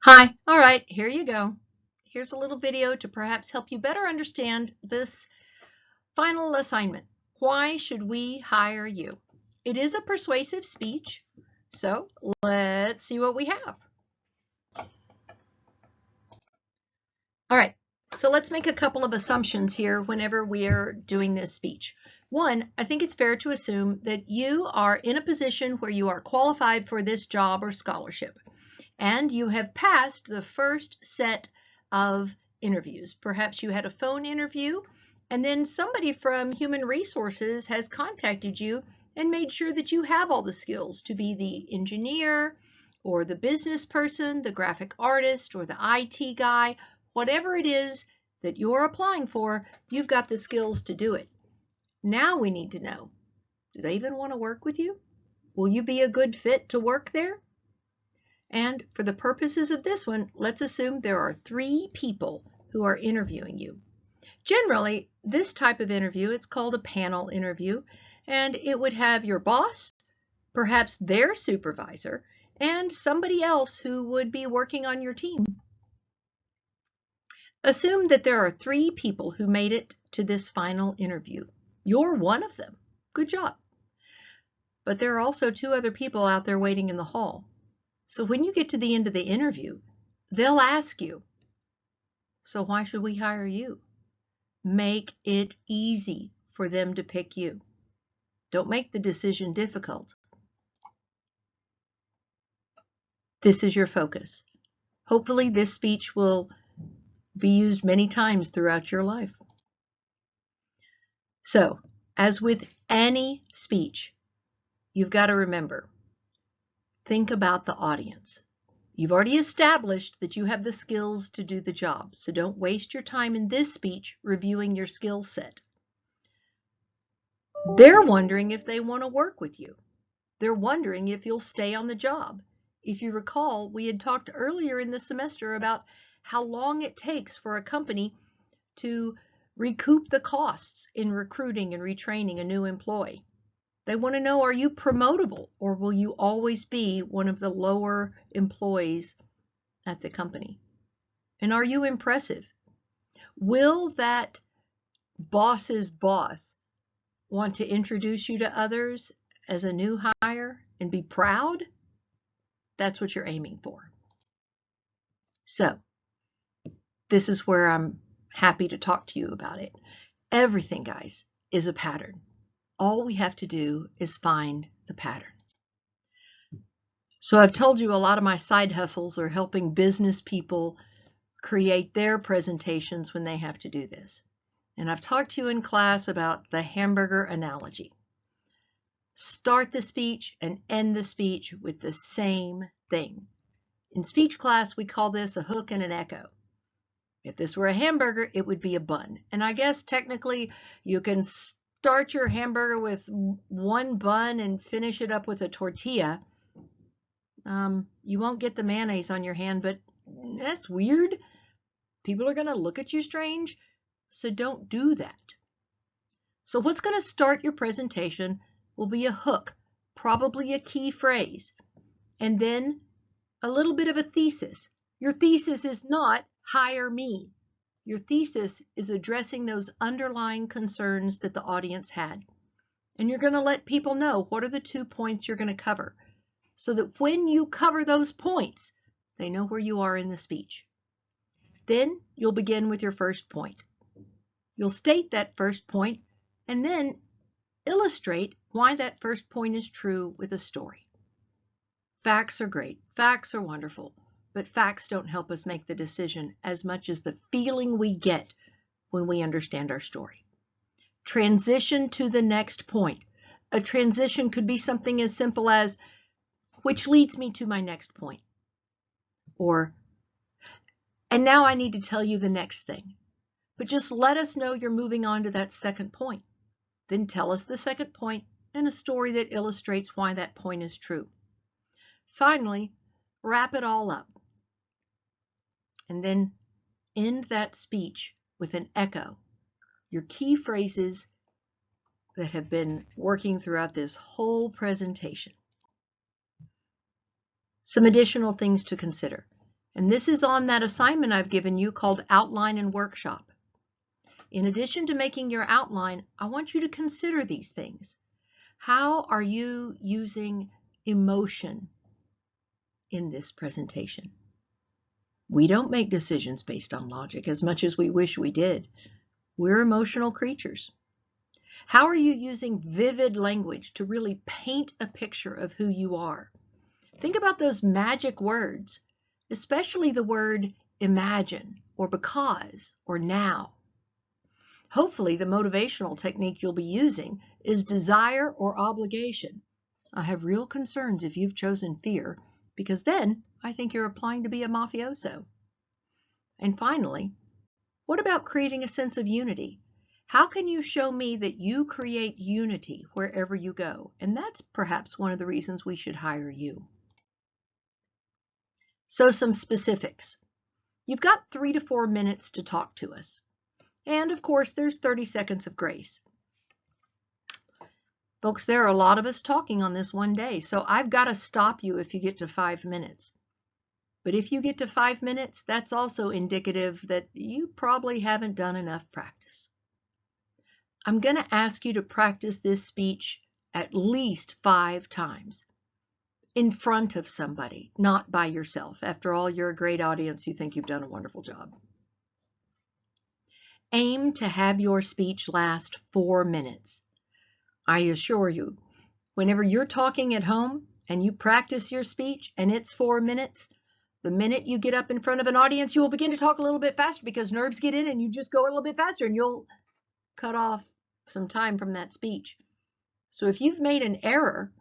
Hi, all right, here you go. Here's a little video to perhaps help you better understand this final assignment. Why should we hire you? It is a persuasive speech, so let's see what we have. All right, so let's make a couple of assumptions here whenever we're doing this speech. One, I think it's fair to assume that you are in a position where you are qualified for this job or scholarship, and you have passed the first set of interviews. Perhaps you had a phone interview, and then somebody from Human Resources has contacted you and made sure that you have all the skills to be the engineer or the business person, the graphic artist or the IT guy, whatever it is that you're applying for, you've got the skills to do it. Now we need to know, do they even want to work with you? Will you be a good fit to work there? And for the purposes of this one, let's assume there are 3 people who are interviewing you. Generally, this type of interview, it's called a panel interview, and it would have your boss, perhaps their supervisor, and somebody else who would be working on your team. Assume that there are 3 people who made it to this final interview. You're one of them. Good job. But there are also 2 other people out there waiting in the hall. So when you get to the end of the interview, they'll ask you, so why should we hire you? Make it easy for them to pick you. Don't make the decision difficult. This is your focus. Hopefully this speech will be used many times throughout your life. So, as with any speech, you've got to remember, think about the audience. You've already established that you have the skills to do the job, so don't waste your time in this speech reviewing your skill set. They're wondering if they want to work with you. They're wondering if you'll stay on the job. If you recall, we had talked earlier in the semester about how long it takes for a company to recoup the costs in recruiting and retraining a new employee. They want to know, are you promotable, or will you always be one of the lower employees at the company? And are you impressive? Will that boss's boss want to introduce you to others as a new hire and be proud? That's what you're aiming for. So, this is where I'm happy to talk to you about it. Everything, guys, is a pattern. All we have to do is find the pattern. So I've told you a lot of my side hustles are helping business people create their presentations when they have to do this. And I've talked to you in class about the hamburger analogy. Start the speech and end the speech with the same thing. In speech class, we call this a hook and an echo. If this were a hamburger, it would be a bun. And I guess technically you can start your hamburger with one bun and finish it up with a tortilla. You won't get the mayonnaise on your hand, but that's weird. People are going to look at you strange, so don't do that. So what's going to start your presentation will be a hook, probably a key phrase, and then a little bit of a thesis. Your thesis is not hire me. Your thesis is addressing those underlying concerns that the audience had. And you're going to let people know what are the 2 points you're going to cover, so that when you cover those points, they know where you are in the speech. Then you'll begin with your first point. You'll state that first point and then illustrate why that first point is true with a story. Facts are great. Facts are wonderful. But facts don't help us make the decision as much as the feeling we get when we understand our story. Transition to the next point. A transition could be something as simple as, which leads me to my next point. Or, and now I need to tell you the next thing. But just let us know you're moving on to that second point. Then tell us the second point and a story that illustrates why that point is true. Finally, wrap it all up. And then end that speech with an echo. Your key phrases that have been working throughout this whole presentation. Some additional things to consider. And this is on that assignment I've given you called Outline and Workshop. In addition to making your outline, I want you to consider these things. How are you using emotion in this presentation? We don't make decisions based on logic as much as we wish we did. We're emotional creatures. How are you using vivid language to really paint a picture of who you are? Think about those magic words, especially the word imagine, or because, or now. Hopefully, the motivational technique you'll be using is desire or obligation. I have real concerns if you've chosen fear, because then I think you're applying to be a mafioso. And finally, what about creating a sense of unity? How can you show me that you create unity wherever you go? And that's perhaps one of the reasons we should hire you. So some specifics. You've got 3 to 4 minutes to talk to us. And of course, there's 30 seconds of grace. Folks, there are a lot of us talking on this one day, so I've got to stop you if you get to 5 minutes. But if you get to 5 minutes, that's also indicative that you probably haven't done enough practice. I'm going to ask you to practice this speech at least 5 times in front of somebody, not by yourself. After all, you're a great audience. You think you've done a wonderful job. Aim to have your speech last 4 minutes. I assure you, whenever you're talking at home and you practice your speech and it's 4 minutes, the minute you get up in front of an audience, you will begin to talk a little bit faster because nerves get in and you just go a little bit faster and you'll cut off some time from that speech. So if you've made an error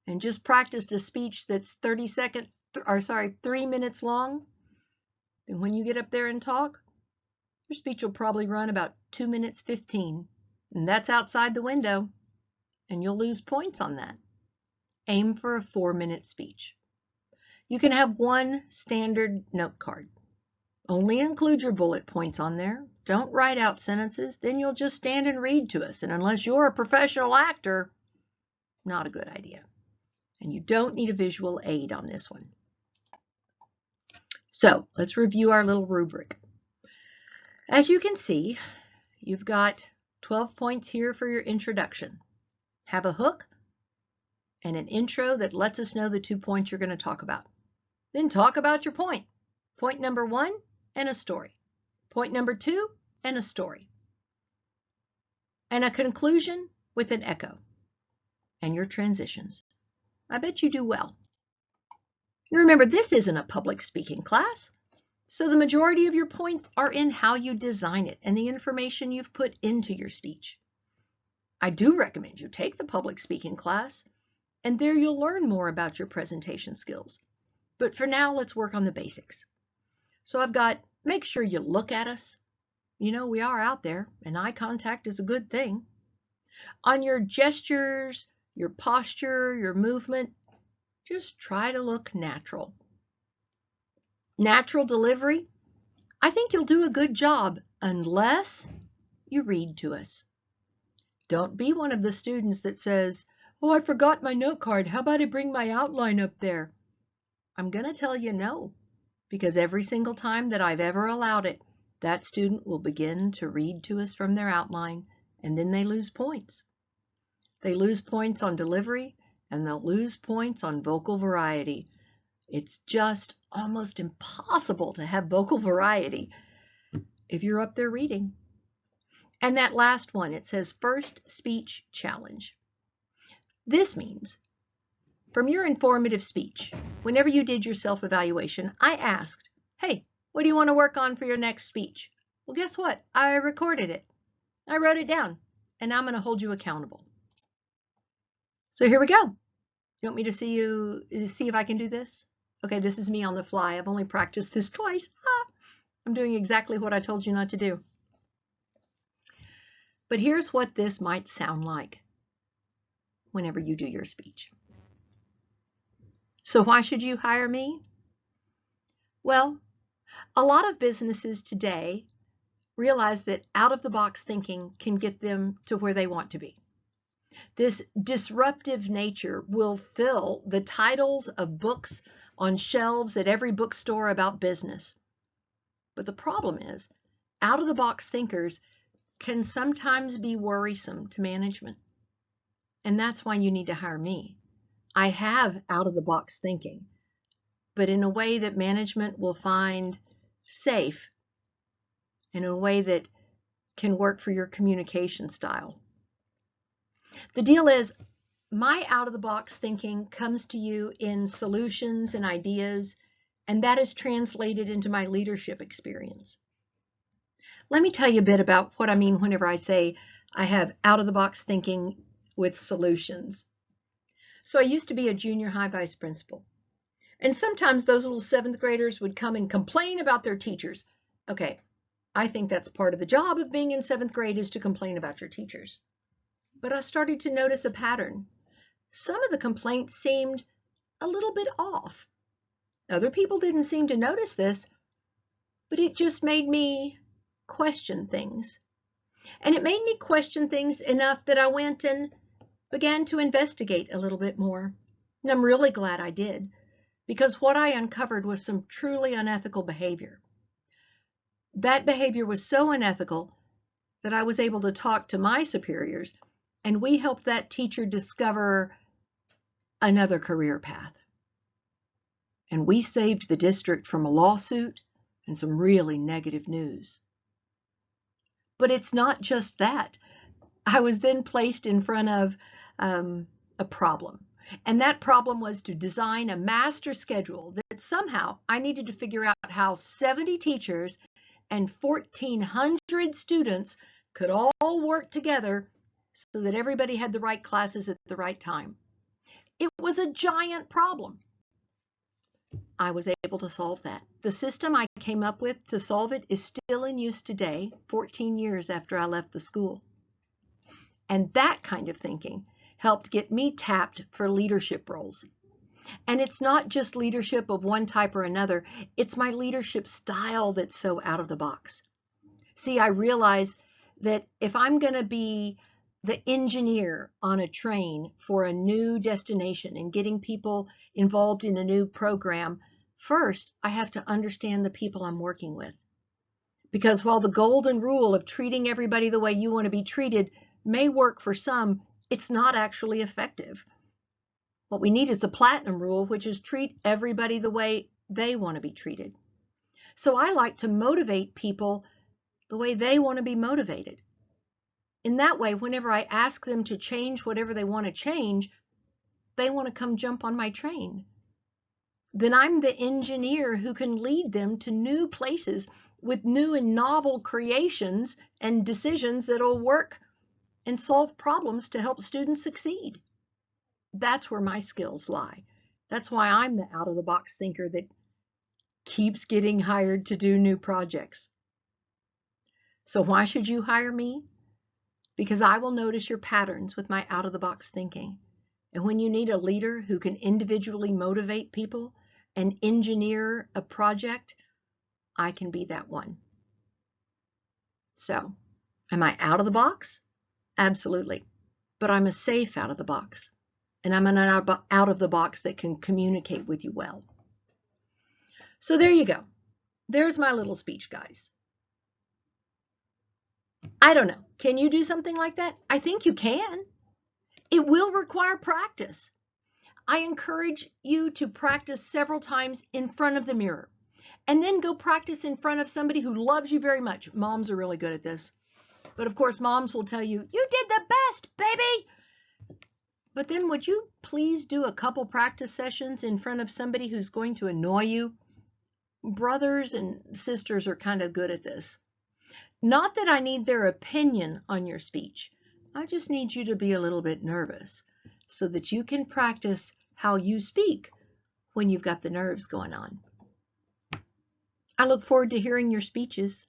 and just practiced a speech that's 3 minutes long, then when you get up there and talk, your speech will probably run about 2 minutes 15, and that's outside the window, and you'll lose points on that. Aim for a 4-minute speech. You can have one standard note card. Only include your bullet points on there. Don't write out sentences, then you'll just stand and read to us, and unless you're a professional actor, not a good idea. And you don't need a visual aid on this one. So let's review our little rubric. As you can see, you've got 12 points here for your introduction. Have a hook and an intro that lets us know the 2 points you're going to talk about. Then talk about your point. Point number 1 and a story. Point number 2 and a story. And a conclusion with an echo. And your transitions. I bet you do well. And remember, this isn't a public speaking class, so the majority of your points are in how you design it and the information you've put into your speech. I do recommend you take the public speaking class, and there you'll learn more about your presentation skills. But for now, let's work on the basics. So I've got, make sure you look at us. You know, we are out there, and eye contact is a good thing. On your gestures, your posture, your movement, just try to look natural. Natural delivery, I think you'll do a good job unless you read to us. Don't be one of the students that says, "Oh, I forgot my note card. How about I bring my outline up there?" I'm going to tell you no, because every single time that I've ever allowed it, that student will begin to read to us from their outline, and then they lose points. They lose points on delivery, and they'll lose points on vocal variety. It's just almost impossible to have vocal variety if you're up there reading. And that last one, it says first speech challenge. This means from your informative speech, whenever you did your self-evaluation, I asked, hey, what do you want to work on for your next speech? Well, guess what? I recorded it. I wrote it down, and now I'm going to hold you accountable. So here we go. You want me to see if I can do this? Okay, this is me on the fly. I've only practiced this twice. I'm doing exactly what I told you not to do. But here's what this might sound like whenever you do your speech. So why should you hire me? Well, a lot of businesses today realize that out-of-the-box thinking can get them to where they want to be. This disruptive nature will fill the titles of books on shelves at every bookstore about business. But the problem is, out-of-the-box thinkers can sometimes be worrisome to management. And that's why you need to hire me. I have out-of-the-box thinking, but in a way that management will find safe, in a way that can work for your communication style. The deal is, my out-of-the-box thinking comes to you in solutions and ideas, and that is translated into my leadership experience. Let me tell you a bit about what I mean whenever I say I have out-of-the-box thinking with solutions. So I used to be a junior high vice principal, and sometimes those little 7th graders would come and complain about their teachers. Okay, I think that's part of the job of being in 7th grade is to complain about your teachers. But I started to notice a pattern. Some of the complaints seemed a little bit off. Other people didn't seem to notice this, but it just made me question things. And it made me question things enough that I went and began to investigate a little bit more. And I'm really glad I did, because what I uncovered was some truly unethical behavior. That behavior was so unethical that I was able to talk to my superiors, and we helped that teacher discover another career path. And we saved the district from a lawsuit and some really negative news. But it's not just that. I was then placed in front of a problem. And that problem was to design a master schedule that somehow I needed to figure out how 70 teachers and 1,400 students could all work together so that everybody had the right classes at the right time. It was a giant problem. I was able to solve that. The system I came up with to solve it is still in use today, 14 years after I left the school. And that kind of thinking helped get me tapped for leadership roles. And it's not just leadership of one type or another, it's my leadership style that's so out of the box. See, I realize that if I'm going to be the engineer on a train for a new destination and getting people involved in a new program, first I have to understand the people I'm working with. Because while the golden rule of treating everybody the way you want to be treated may work for some, it's not actually effective. What we need is the platinum rule, which is treat everybody the way they want to be treated. So I like to motivate people the way they want to be motivated. In that way, whenever I ask them to change whatever they want to change, they want to come jump on my train. Then I'm the engineer who can lead them to new places with new and novel creations and decisions that'll work and solve problems to help students succeed. That's where my skills lie. That's why I'm the out-of-the-box thinker that keeps getting hired to do new projects. So why should you hire me? Because I will notice your patterns with my out-of-the-box thinking. And when you need a leader who can individually motivate people and engineer a project, I can be that one. So, am I out of the box? Absolutely. But I'm a safe out of the box. And I'm an out of the box that can communicate with you well. So there you go. There's my little speech, guys. I don't know. Can you do something like that? I think you can. It will require practice. I encourage you to practice several times in front of the mirror. And then go practice in front of somebody who loves you very much. Moms are really good at this. But of course, moms will tell you, you did the best, baby. But then would you please do a couple practice sessions in front of somebody who's going to annoy you? Brothers and sisters are kind of good at this. Not that I need their opinion on your speech. I just need you to be a little bit nervous so that you can practice how you speak when you've got the nerves going on. I look forward to hearing your speeches.